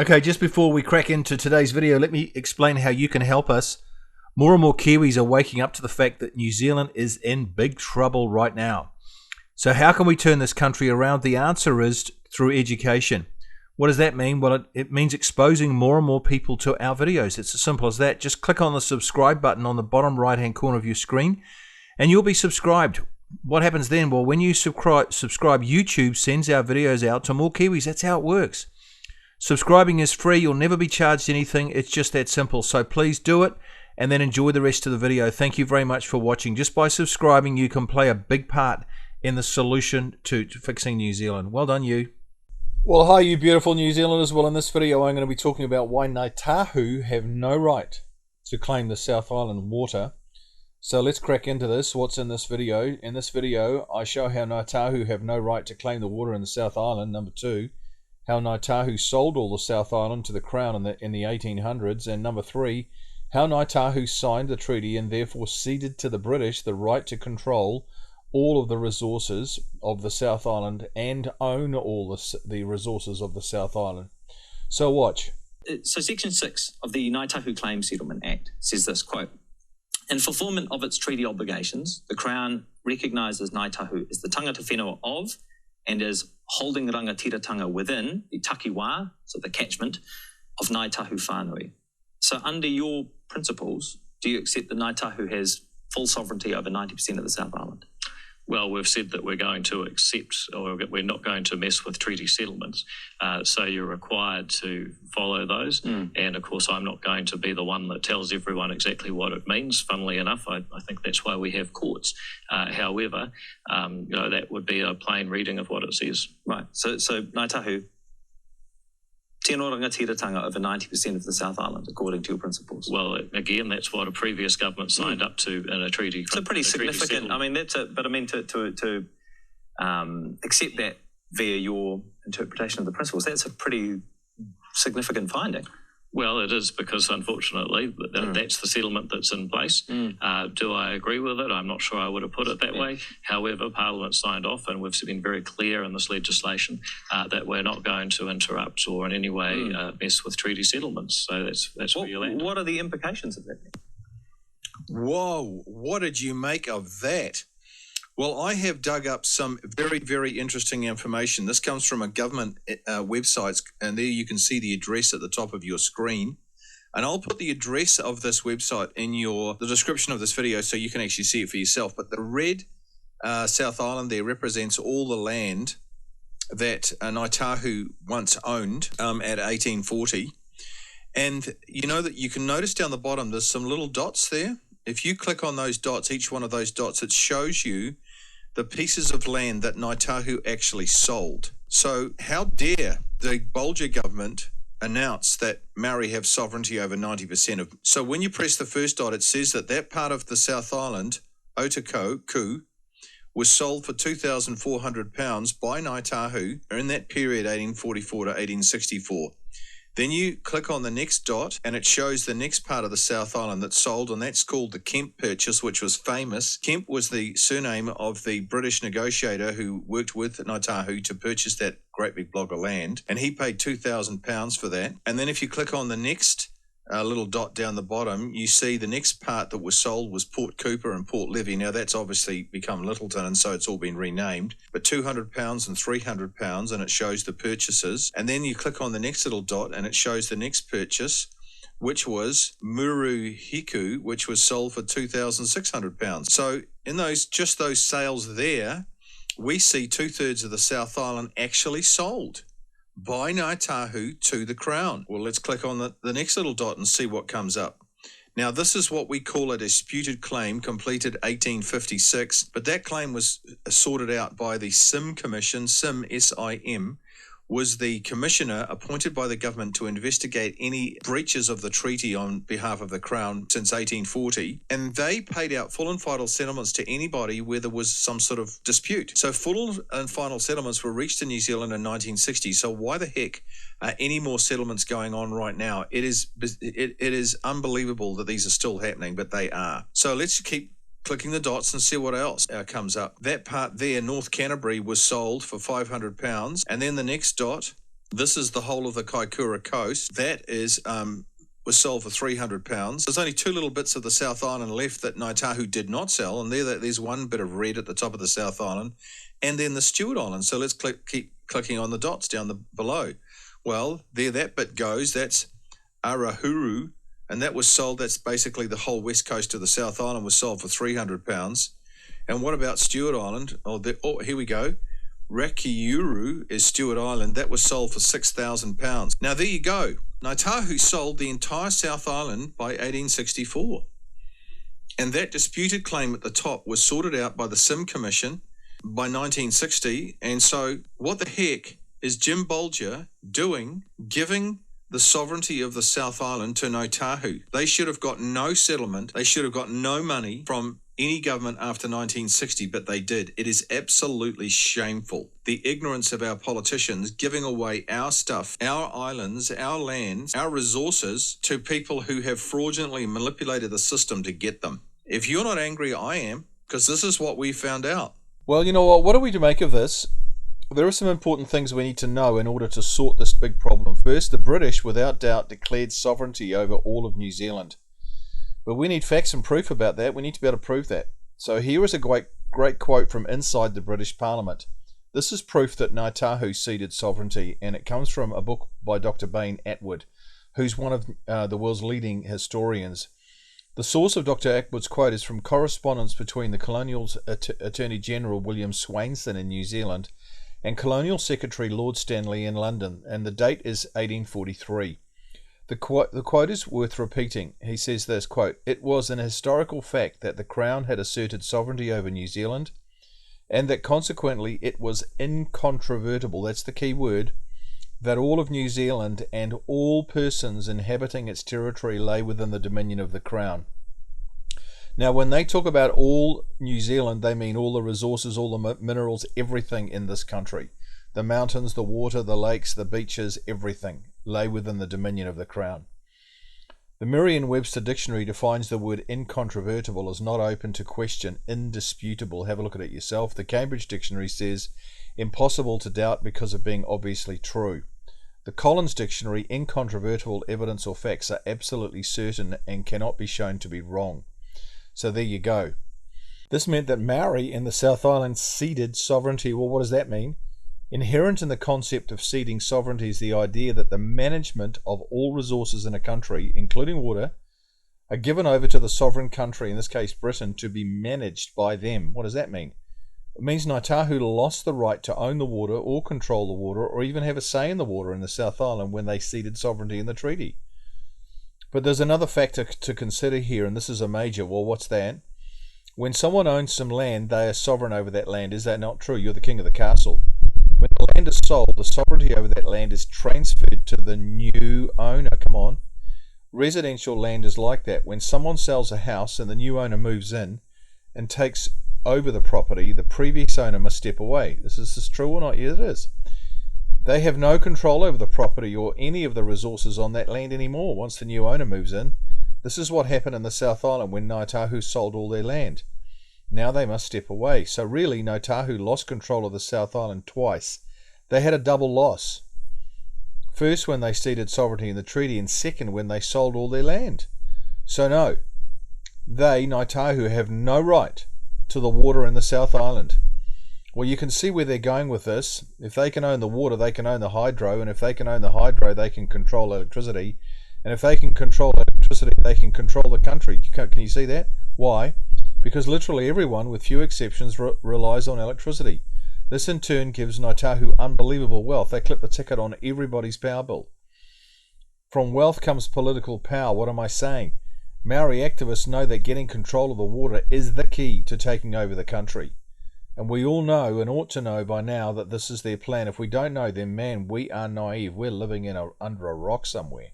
Okay, just before we crack into today's video, let me explain how you can help us. More and more Kiwis are waking up to the fact that New Zealand is in big trouble right now. So how can we turn this country around? The answer is through education. What does that mean? Well, it means exposing more and more people to our videos. It's as simple as that. Just click on the subscribe button on the bottom right-hand corner of your screen, and you'll be subscribed. What happens then? Well, when you subscribe, YouTube sends our videos out to more Kiwis. That's how it works. Subscribing is free. You'll never be charged anything. It's just that simple. So please do it and then enjoy the rest of the video. Thank you very much for watching. Just by subscribing, you can play a big part in the solution to fixing New Zealand. Well done, you. Well, hi, you beautiful New Zealanders. Well, in this video, I'm going to be talking about why Ngai Tahu have no right to claim the South Island water. So let's crack into this. What's in this video? In this video, I show how Ngai Tahu have no right to claim the water in the South Island. Number two, how Ngai Tahu sold all the South Island to the Crown in the 1800s. And number three, how Ngai Tahu signed the treaty and therefore ceded to the British the right to control all of the resources of the South Island and own all the resources of the South Island. So watch. So Section 6 of the Ngai Tahu Claims Settlement Act says this, quote, in fulfilment of its treaty obligations, the Crown recognises Ngai Tahu as the tangata whenua of and as holding rangatiratanga within the takiwa, so the catchment, of Ngai Tahu whānui. So under your principles, do you accept that Ngai Tahu has full sovereignty over 90% of the South Island? Well, we've said that we're going to accept, or we're not going to mess with treaty settlements. So you're required to follow those. And of course, I'm not going to be the one that tells everyone exactly what it means. Funnily enough, I think that's why we have courts. However, that would be a plain reading of what it says. Right. So Ngai Tahu, tino rangatiratanga over 90% of the South Island, according to your principles. Well, again, that's what a previous government signed up to in a treaty. It's a pretty significant. I mean, to accept that via your interpretation of the principles, that's a pretty significant finding. Well, it is because, unfortunately, that's the settlement that's in place. Do I agree with it? I'm not sure I would have put it that way. However, Parliament signed off, and we've been very clear in this legislation that we're not going to interrupt or in any way mess with treaty settlements. So that's where you land. What are the implications of that? Whoa, what did you make of that? Well, I have dug up some very, very interesting information. This comes from a government website, and there you can see the address at the top of your screen. And I'll put the address of this website in the description of this video so you can actually see it for yourself. But the red South Island there represents all the land that Ngai Tahu once owned at 1840. And you know that you can notice down the bottom there's some little dots there. If you click on those dots, each one of those dots, it shows you the pieces of land that Ngai Tahu actually sold. So how dare the Bolger government announce that Maori have sovereignty over 90% of... So when you press the first dot, it says that part of the South Island, Otakou, was sold for £2,400 by Ngai Tahu in that period, 1844 to 1864. Then you click on the next dot and it shows the next part of the South Island that's sold, and that's called the Kemp purchase, which was famous. Kemp was the surname of the British negotiator who worked with Ngai Tahu to purchase that great big block of land, and he paid £2,000 for that. And then if you click on the next little dot down the bottom, you see the next part that was sold was Port Cooper and Port Levy. Now that's obviously become Littleton, and so it's all been renamed, but £200 and £300, and it shows the purchases. And then you click on the next little dot and it shows the next purchase, which was Muru Hiku, which was sold for £2,600. So in those sales there, we see 2/3 of the South Island actually sold by Ngai Tahu to the Crown. Well, let's click on the next little dot and see what comes up. Now, this is what we call a disputed claim, completed 1856, but that claim was sorted out by the SIM Commission. SIM, S-I-M, was the commissioner appointed by the government to investigate any breaches of the treaty on behalf of the Crown since 1840, and they paid out full and final settlements to anybody where there was some sort of dispute. So full and final settlements were reached in New Zealand in 1960. So why the heck are any more settlements going on right now? It is unbelievable that these are still happening, but they are. So let's keep clicking the dots and see what else comes up. That part there, North Canterbury, was sold for £500. And then the next dot, This is the whole of the Kaikoura coast. That is was sold for £300. There's only two little bits of the South Island left that Ngai Tahu did not sell, and there's one bit of red at the top of the South Island, and then the Stewart Island. So let's keep clicking on the dots down below. Well, there that bit goes. That's Arahuru, and that was sold. That's basically the whole west coast of the South Island was sold for £300. And what about Stewart Island? Oh, here we go. Rakiuru is Stewart Island. That was sold for £6,000. Now, there you go. Ngai Tahu sold the entire South Island by 1864. And that disputed claim at the top was sorted out by the Sim Commission by 1960. And so what the heck is Jim Bolger doing, giving the sovereignty of the South Island to Ngai Tahu? They should have got no settlement. They should have got no money from any government after 1960, but they did. It is absolutely shameful. The ignorance of our politicians giving away our stuff, our islands, our lands, our resources to people who have fraudulently manipulated the system to get them. If you're not angry, I am, because this is what we found out. Well, you know what are we to make of this? There are some important things we need to know in order to sort this big problem. First, the British, without doubt, declared sovereignty over all of New Zealand. But we need facts and proof about that. We need to be able to prove that. So here is a great quote from inside the British Parliament. This is proof that Ngai Tahu ceded sovereignty, and it comes from a book by Dr. Bain Attwood, who's one of the world's leading historians. The source of Dr. Attwood's quote is from correspondence between the Colonial's Attorney General William Swainson in New Zealand and Colonial Secretary Lord Stanley in London, and the date is 1843. The quote is worth repeating. He says this, quote, "It was an historical fact that the Crown had asserted sovereignty over New Zealand, and that consequently it was incontrovertible," that's the key word, "that all of New Zealand and all persons inhabiting its territory lay within the dominion of the Crown." Now, when they talk about all New Zealand, they mean all the resources, all the minerals, everything in this country. The mountains, the water, the lakes, the beaches, everything lay within the dominion of the Crown. The Merriam-Webster Dictionary defines the word incontrovertible as not open to question, indisputable. Have a look at it yourself. The Cambridge Dictionary says impossible to doubt because of being obviously true. The Collins Dictionary, incontrovertible evidence or facts are absolutely certain and cannot be shown to be wrong. So there you go. This meant that Maori and the South Island ceded sovereignty. Well, what does that mean? Inherent in the concept of ceding sovereignty is the idea that the management of all resources in a country, including water, are given over to the sovereign country, in this case Britain, to be managed by them. What does that mean? It means Ngai Tahu lost the right to own the water or control the water or even have a say in the water in the South Island when they ceded sovereignty in the treaty. But there's another factor to consider here, and this is a major. Well, what's that? When someone owns some land, they are sovereign over that land. Is that not true? You're the king of the castle. When the land is sold, the sovereignty over that land is transferred to the new owner. Come on. Residential land is like that. When someone sells a house and the new owner moves in and takes over the property, the previous owner must step away. Is this true or not? Yes, it is. They have no control over the property or any of the resources on that land anymore once the new owner moves in. This is what happened in the South Island when Ngai Tahu sold all their land. Now they must step away. So really, Ngai Tahu lost control of the South Island twice. They had a double loss. First, when they ceded sovereignty in the treaty, and second, when they sold all their land. So no, they, Ngai Tahu, have no right to the water in the South Island. Well, you can see where they're going with this. If they can own the water, they can own the hydro, and if they can own the hydro, they can control electricity. And if they can control electricity, they can control the country. Can you see that? Why? Because literally everyone, with few exceptions, relies on electricity. This in turn gives Ngai Tahu unbelievable wealth. They clip the ticket on everybody's power bill. From wealth comes political power. What am I saying? Maori activists know that getting control of the water is the key to taking over the country. And we all know and ought to know by now that this is their plan. If we don't know, then man, we are naive. We're living under a rock somewhere.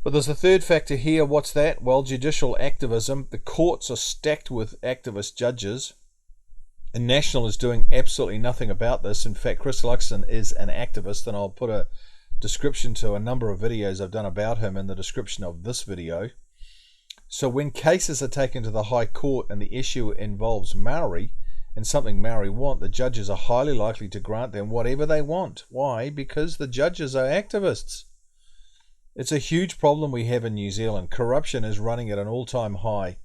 But there's a third factor here. What's that? Well, judicial activism. The courts are stacked with activist judges. And National is doing absolutely nothing about this. In fact, Chris Luxon is an activist, and I'll put a description to a number of videos I've done about him in the description of this video. So when cases are taken to the High Court and the issue involves Maori, and something Maori want, the judges are highly likely to grant them whatever they want. Why? Because the judges are activists. It's a huge problem we have in New Zealand. Corruption is running at an all-time high.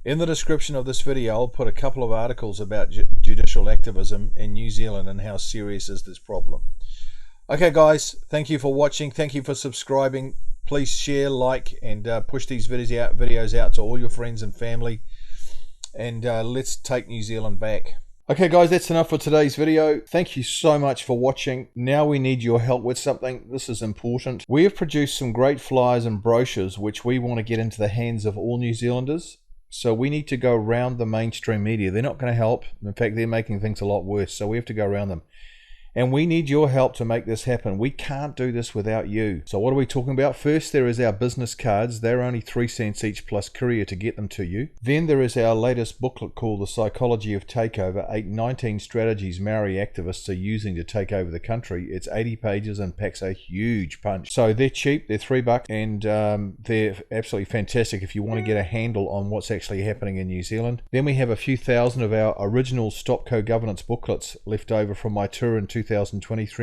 In the description of this video, I'll put a couple of articles about judicial activism in New Zealand and how serious is this problem. Okay guys, thank you for watching. Thank you for subscribing. Please share, like, and push these videos out to all your friends and family. And let's take New Zealand back. Okay guys, that's enough for today's video. Thank you so much for watching. Now we need your help with something. This is important. We have produced some great flyers and brochures which we want to get into the hands of all New Zealanders. So we need to go around the mainstream media. They're not going to help. In fact, they're making things a lot worse. So we have to go around them. And we need your help to make this happen. We can't do this without you. So what are we talking about? First, there is our business cards. They're only 3 cents each plus courier to get them to you. Then there is our latest booklet called The Psychology of Takeover, 19 strategies Maori activists are using to take over the country. It's 80 pages and packs a huge punch. So they're cheap, they're $3, and they're absolutely fantastic if you want to get a handle on what's actually happening in New Zealand. Then we have a few thousand of our original Stop Co-Governance booklets left over from my tour in 2023.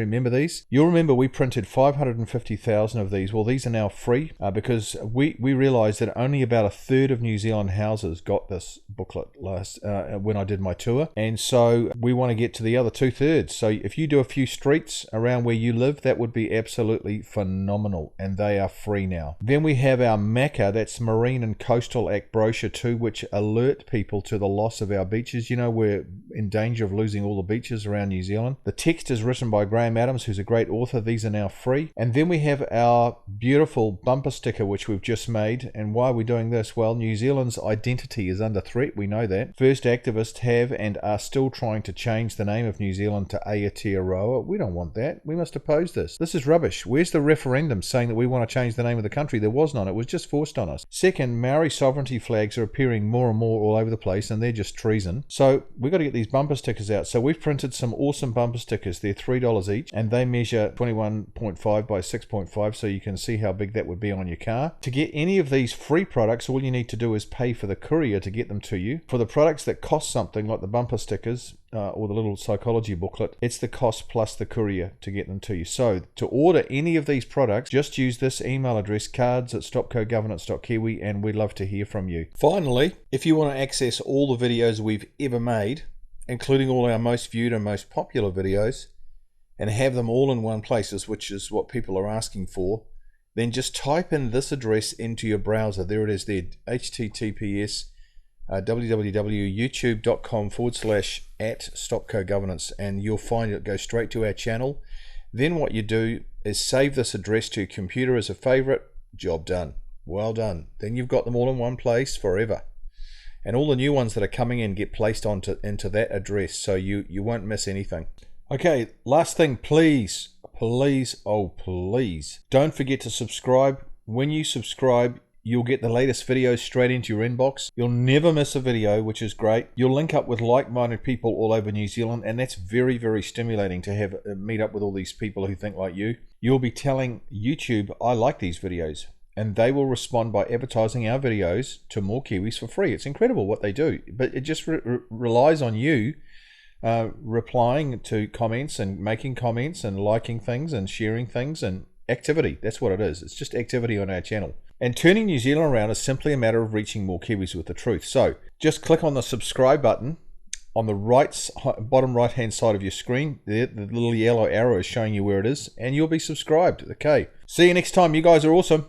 Remember these? You'll remember we printed 550,000 of these. Well, these are now free because we realized that only about 1/3 of New Zealand houses got this booklet last when I did my tour, and so we want to get to the other 2/3. So if you do a few streets around where you live, that would be absolutely phenomenal, and they are free now. Then we have our MACA, that's Marine and Coastal Act brochure 2, which alert people to the loss of our beaches. You know, we're in danger of losing all the beaches around New Zealand. The text is written by Graham Adams, who's a great author. These are now free. And then we have our beautiful bumper sticker, which we've just made. And why are we doing this? Well, New Zealand's identity is under threat. We know that. First activists have and are still trying to change the name of New Zealand to Aotearoa. We don't want that. We must oppose this. This is rubbish. Where's the referendum saying that we want to change the name of the country? There was none. It was just forced on us. Second, Maori sovereignty flags are appearing more and more all over the place, and they're just treason. So we've got to get these bumper stickers out. So we've printed some awesome bumper stickers. They're $3 each, and they measure 21.5 by 6.5, so you can see how big that would be on your car. To get any of these free products, all you need to do is pay for the courier to get them to you. For the products that cost something, like the bumper stickers or the little psychology booklet, it's the cost plus the courier to get them to you. So to order any of these products, just use this email address, cards@stopcogovernance.kiwi, and we'd love to hear from you. Finally, if you want to access all the videos we've ever made, including all our most viewed and most popular videos, and have them all in one place, which is what people are asking for, then just type in this address into your browser. There it is there, https www.youtube.com/@stopcogovernance, and you'll find it goes straight to our channel. Then what you do is save this address to your computer as a favorite. Job done. Well done. Then you've got them all in one place forever. And all the new ones that are coming in get placed into that address, so you won't miss anything. Okay, last thing, please, oh please, don't forget to subscribe. When you subscribe, you'll get the latest videos straight into your inbox. You'll never miss a video, which is great. You'll link up with like-minded people all over New Zealand, and that's very, very stimulating to have meet up with all these people who think like you. You'll be telling YouTube, I like these videos, and they will respond by advertising our videos to more Kiwis for free. It's incredible what they do, but it just relies on you replying to comments and making comments and liking things and sharing things and activity. That's what it is. It's just activity on our channel. And turning New Zealand around is simply a matter of reaching more Kiwis with the truth. So just click on the subscribe button on the bottom right hand side of your screen. The little yellow arrow is showing you where it is, and you'll be subscribed. Okay, see you next time. You guys are awesome.